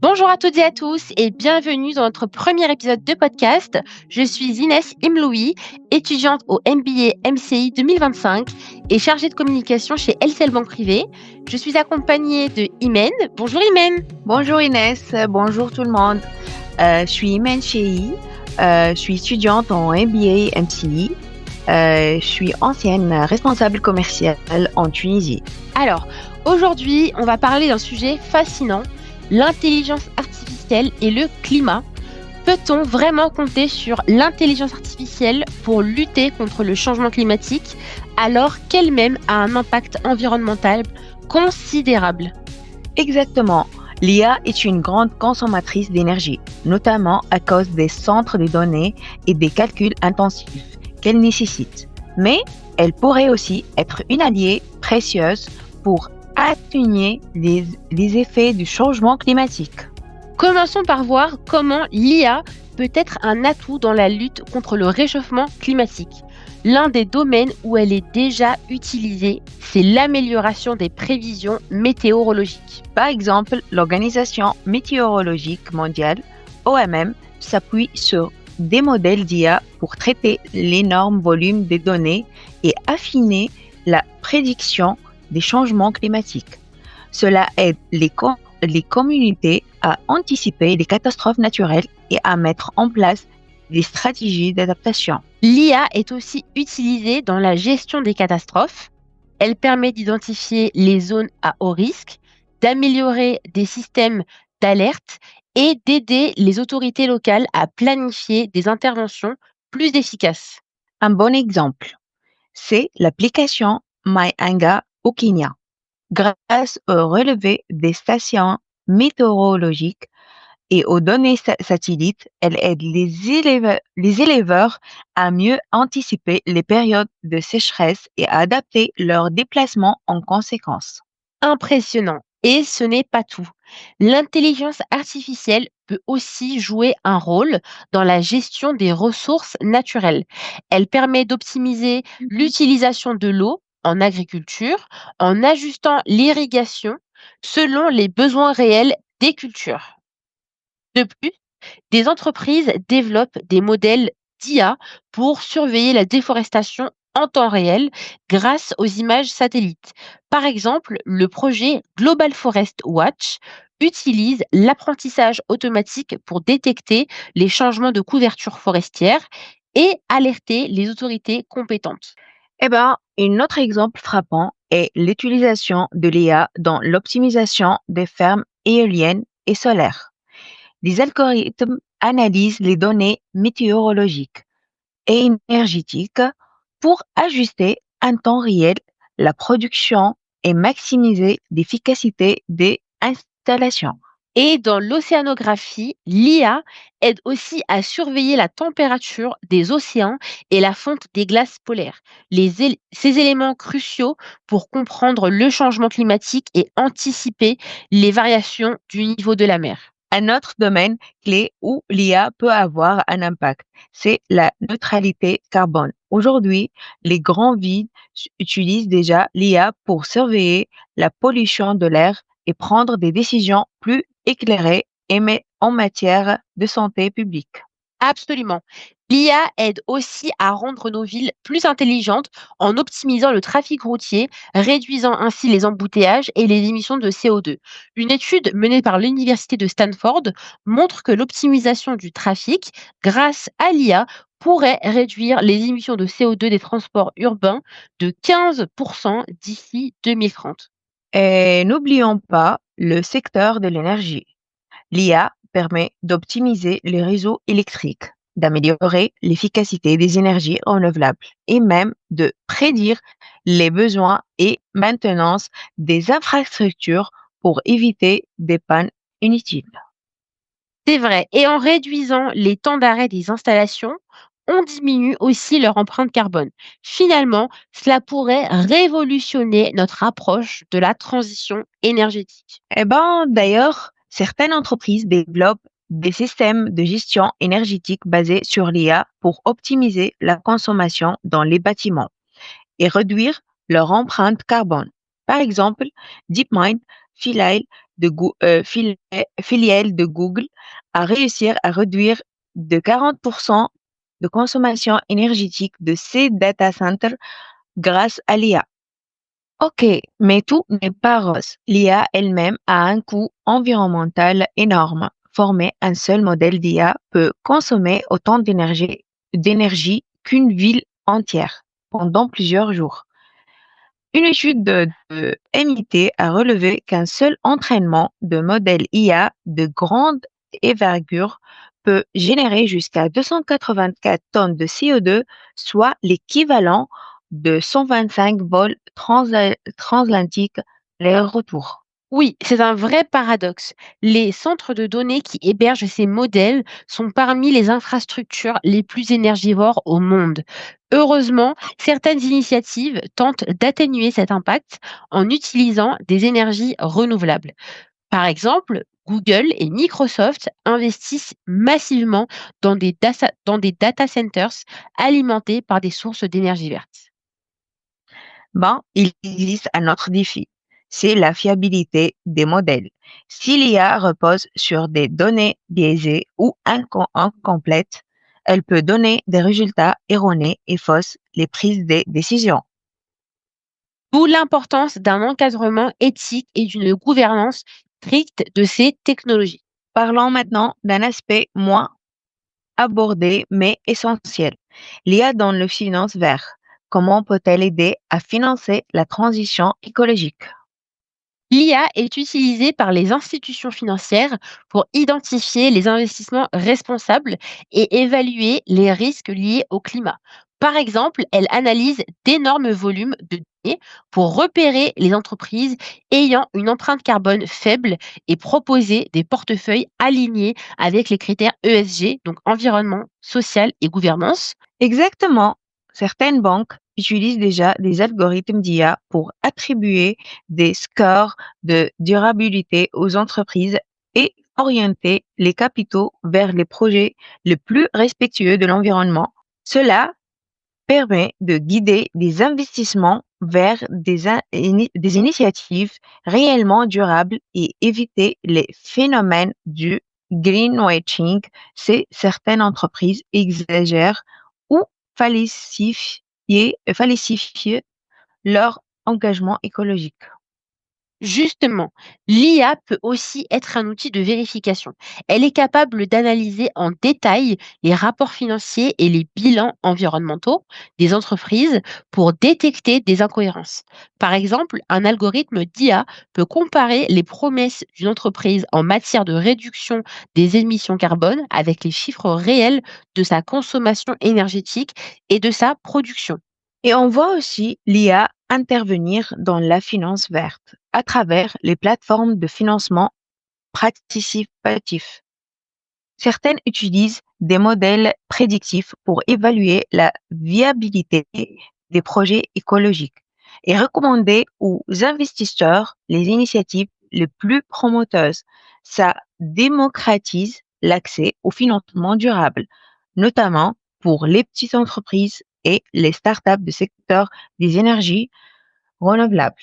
Bonjour à toutes et à tous et bienvenue dans notre premier épisode de podcast. Je suis Inès Imloui, étudiante au MBA MCI 2025 et chargée de communication chez LCL Banque Privée. Je suis accompagnée de Imen. Bonjour Imen. Bonjour Inès, bonjour tout le monde. Je suis Imen Chehi, je suis étudiante en MBA MCI. Je suis ancienne responsable commerciale en Tunisie. Alors, aujourd'hui, on va parler d'un sujet fascinant, l'intelligence artificielle et le climat. Peut-on vraiment compter sur l'intelligence artificielle pour lutter contre le changement climatique alors qu'elle-même a un impact environnemental considérable? Exactement. L'IA est une grande consommatrice d'énergie, notamment à cause des centres de données et des calculs intensifs qu'elle nécessite. Mais elle pourrait aussi être une alliée précieuse pour atténuer les effets du changement climatique. Commençons par voir comment l'IA peut être un atout dans la lutte contre le réchauffement climatique. L'un des domaines où elle est déjà utilisée, c'est l'amélioration des prévisions météorologiques. Par exemple, l'Organisation météorologique mondiale, OMM, s'appuie sur des modèles d'IA pour traiter l'énorme volume des données et affiner la prédiction des changements climatiques. Cela aide les communautés à anticiper les catastrophes naturelles et à mettre en place des stratégies d'adaptation. L'IA est aussi utilisée dans la gestion des catastrophes. Elle permet d'identifier les zones à haut risque, d'améliorer des systèmes d'alerte et d'aider les autorités locales à planifier des interventions plus efficaces. Un bon exemple, c'est l'application MyAnga au Kenya. Grâce au relevé des stations météorologiques et aux données satellites, elle aide les éleveurs à mieux anticiper les périodes de sécheresse et à adapter leurs déplacements en conséquence. Impressionnant. Et ce n'est pas tout. L'intelligence artificielle peut aussi jouer un rôle dans la gestion des ressources naturelles. Elle permet d'optimiser l'utilisation de l'eau en agriculture en ajustant l'irrigation selon les besoins réels des cultures. De plus, des entreprises développent des modèles d'IA pour surveiller la déforestation en temps réel grâce aux images satellites. Par exemple, le projet Global Forest Watch utilise l'apprentissage automatique pour détecter les changements de couverture forestière et alerter les autorités compétentes. Un autre exemple frappant est l'utilisation de l'IA dans l'optimisation des fermes éoliennes et solaires. Les algorithmes analysent les données météorologiques et énergétiques pour ajuster en temps réel la production et maximiser l'efficacité des installations. Et dans l'océanographie, l'IA aide aussi à surveiller la température des océans et la fonte des glaces polaires. Ces éléments cruciaux pour comprendre le changement climatique et anticiper les variations du niveau de la mer. Un autre domaine clé où l'IA peut avoir un impact, c'est la neutralité carbone. Aujourd'hui, les grandes villes utilisent déjà l'IA pour surveiller la pollution de l'air et prendre des décisions plus éclairées en matière de santé publique. Absolument. L'IA aide aussi à rendre nos villes plus intelligentes en optimisant le trafic routier, réduisant ainsi les embouteillages et les émissions de CO2. Une étude menée par l'Université de Stanford montre que l'optimisation du trafic grâce à l'IA pourrait réduire les émissions de CO2 des transports urbains de 15% d'ici 2030. Et n'oublions pas le secteur de l'énergie. L'IA permet d'optimiser les réseaux électriques, d'améliorer l'efficacité des énergies renouvelables et même de prédire les besoins et maintenance des infrastructures pour éviter des pannes inutiles. C'est vrai. Et en réduisant les temps d'arrêt des installations, on diminue aussi leur empreinte carbone. Finalement, cela pourrait révolutionner notre approche de la transition énergétique. D'ailleurs, certaines entreprises développent des systèmes de gestion énergétique basés sur l'IA pour optimiser la consommation dans les bâtiments et réduire leur empreinte carbone. Par exemple, DeepMind filiale de Google a réussi à réduire de 40% de consommation énergétique de ses data centers grâce à l'IA. Ok, mais tout n'est pas rose. L'IA elle-même a un coût environnemental énorme. Former un seul modèle d'IA peut consommer autant d'énergie qu'une ville entière pendant plusieurs jours. Une étude de MIT a relevé qu'un seul entraînement de modèles IA de grande envergure peut générer jusqu'à 284 tonnes de CO2, soit l'équivalent de 125 vols transatlantiques aller-retour. Oui, c'est un vrai paradoxe. Les centres de données qui hébergent ces modèles sont parmi les infrastructures les plus énergivores au monde. Heureusement, certaines initiatives tentent d'atténuer cet impact en utilisant des énergies renouvelables. Par exemple, Google et Microsoft investissent massivement dans des data centers alimentés par des sources d'énergie verte. Ben, il existe un autre défi, c'est la fiabilité des modèles. Si l'IA repose sur des données biaisées ou incomplètes, elle peut donner des résultats erronés et fausses les prises de décisions. D'où l'importance d'un encadrement éthique et d'une gouvernance stricte de ces technologies. Parlons maintenant d'un aspect moins abordé mais essentiel. L'IA dans le finance vert. Comment peut-elle aider à financer la transition écologique? L'IA est utilisée par les institutions financières pour identifier les investissements responsables et évaluer les risques liés au climat. Par exemple, elle analyse d'énormes volumes de données pour repérer les entreprises ayant une empreinte carbone faible et proposer des portefeuilles alignés avec les critères ESG, donc environnement, social et gouvernance. Exactement. Certaines banques utilisent déjà des algorithmes d'IA pour attribuer des scores de durabilité aux entreprises et orienter les capitaux vers les projets les plus respectueux de l'environnement. Cela permet de guider des investissements vers des initiatives réellement durables et éviter les phénomènes du greenwashing. C'est certaines entreprises exagèrent ou falsifient leur engagement écologique. Justement, l'IA peut aussi être un outil de vérification. Elle est capable d'analyser en détail les rapports financiers et les bilans environnementaux des entreprises pour détecter des incohérences. Par exemple, un algorithme d'IA peut comparer les promesses d'une entreprise en matière de réduction des émissions carbone avec les chiffres réels de sa consommation énergétique et de sa production. Et on voit aussi l'IA intervenir dans la finance verte à travers les plateformes de financement participatif. Certaines utilisent des modèles prédictifs pour évaluer la viabilité des projets écologiques et recommander aux investisseurs les initiatives les plus promoteuses. Ça démocratise l'accès au financement durable, notamment pour les petites entreprises et les startups du secteur des énergies renouvelables.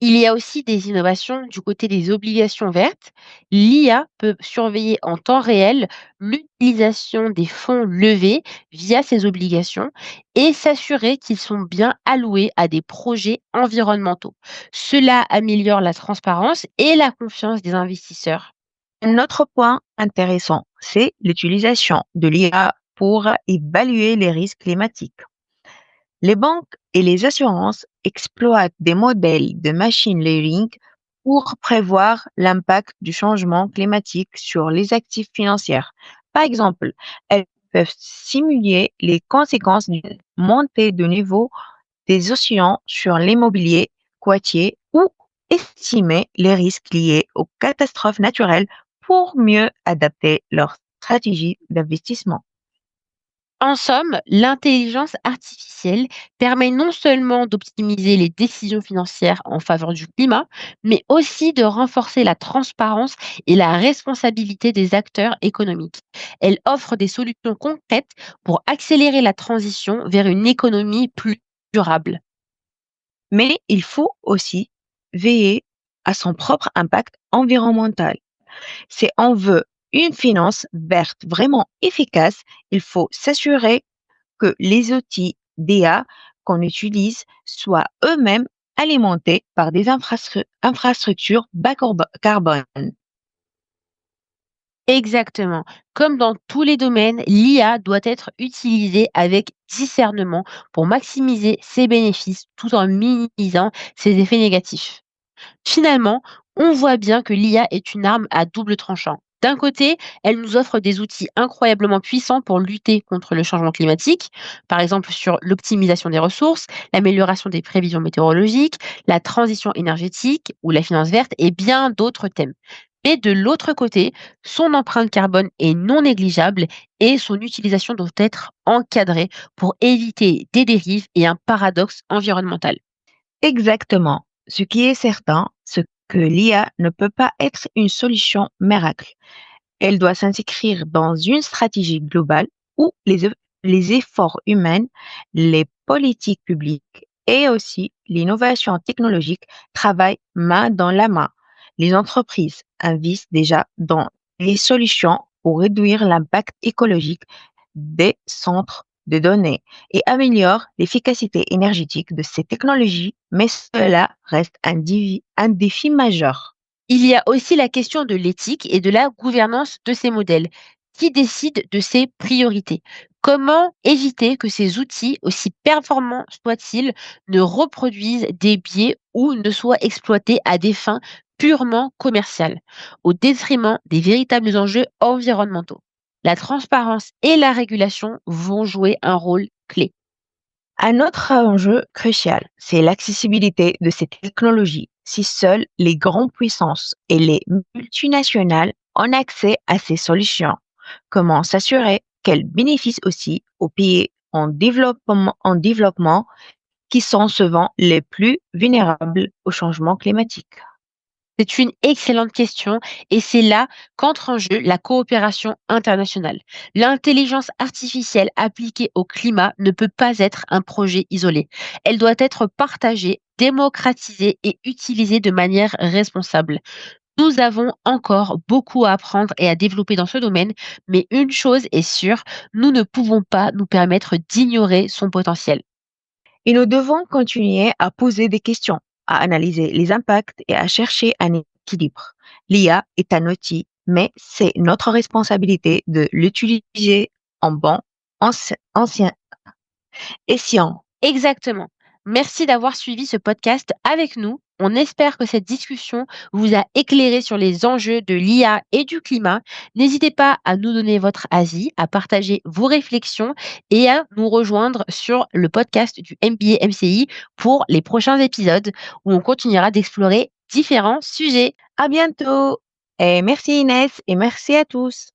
Il y a aussi des innovations du côté des obligations vertes. L'IA peut surveiller en temps réel l'utilisation des fonds levés via ces obligations et s'assurer qu'ils sont bien alloués à des projets environnementaux. Cela améliore la transparence et la confiance des investisseurs. Un autre point intéressant, c'est l'utilisation de l'IA pour évaluer les risques climatiques. Les banques et les assurances exploitent des modèles de machine learning pour prévoir l'impact du changement climatique sur les actifs financiers. Par exemple, elles peuvent simuler les conséquences d'une montée de niveau des océans sur l'immobilier côtier ou estimer les risques liés aux catastrophes naturelles pour mieux adapter leur stratégie d'investissement. En somme, l'intelligence artificielle permet non seulement d'optimiser les décisions financières en faveur du climat, mais aussi de renforcer la transparence et la responsabilité des acteurs économiques. Elle offre des solutions concrètes pour accélérer la transition vers une économie plus durable. Mais il faut aussi veiller à son propre impact environnemental. Si on veut une finance verte vraiment efficace, il faut s'assurer que les outils d'IA qu'on utilise soient eux-mêmes alimentés par des infrastructures bas carbone. Exactement. Comme dans tous les domaines, l'IA doit être utilisée avec discernement pour maximiser ses bénéfices tout en minimisant ses effets négatifs. Finalement, on voit bien que l'IA est une arme à double tranchant. D'un côté, elle nous offre des outils incroyablement puissants pour lutter contre le changement climatique, par exemple sur l'optimisation des ressources, l'amélioration des prévisions météorologiques, la transition énergétique ou la finance verte et bien d'autres thèmes. Mais de l'autre côté, son empreinte carbone est non négligeable et son utilisation doit être encadrée pour éviter des dérives et un paradoxe environnemental. Exactement. Ce qui est certain, c'est que l'IA ne peut pas être une solution miracle. Elle doit s'inscrire dans une stratégie globale où les efforts humains, les politiques publiques et aussi l'innovation technologique travaillent main dans la main. Les entreprises investissent déjà dans les solutions pour réduire l'impact écologique des centres de données et améliorent l'efficacité énergétique de ces technologies, mais cela reste un défi majeur. Il y a aussi la question de l'éthique et de la gouvernance de ces modèles. Qui décide de ces priorités? Comment éviter que ces outils, aussi performants soient-ils, ne reproduisent des biais ou ne soient exploités à des fins purement commerciales, au détriment des véritables enjeux environnementaux? La transparence et la régulation vont jouer un rôle clé. Un autre enjeu crucial, c'est l'accessibilité de ces technologies. Si seules les grandes puissances et les multinationales ont accès à ces solutions, comment s'assurer qu'elles bénéficient aussi aux pays en développement qui sont souvent les plus vulnérables au changement climatique? C'est une excellente question et c'est là qu'entre en jeu la coopération internationale. L'intelligence artificielle appliquée au climat ne peut pas être un projet isolé. Elle doit être partagée, démocratisée et utilisée de manière responsable. Nous avons encore beaucoup à apprendre et à développer dans ce domaine, mais une chose est sûre, nous ne pouvons pas nous permettre d'ignorer son potentiel. Et nous devons continuer à poser des questions, à analyser les impacts et à chercher un équilibre. L'IA est un outil, mais c'est notre responsabilité de l'utiliser en bon, ancien escient. Exactement. Merci d'avoir suivi ce podcast avec nous. On espère que cette discussion vous a éclairé sur les enjeux de l'IA et du climat. N'hésitez pas à nous donner votre avis, à partager vos réflexions et à nous rejoindre sur le podcast du MBA MCI pour les prochains épisodes où on continuera d'explorer différents sujets. À bientôt! Et merci Inès et merci à tous.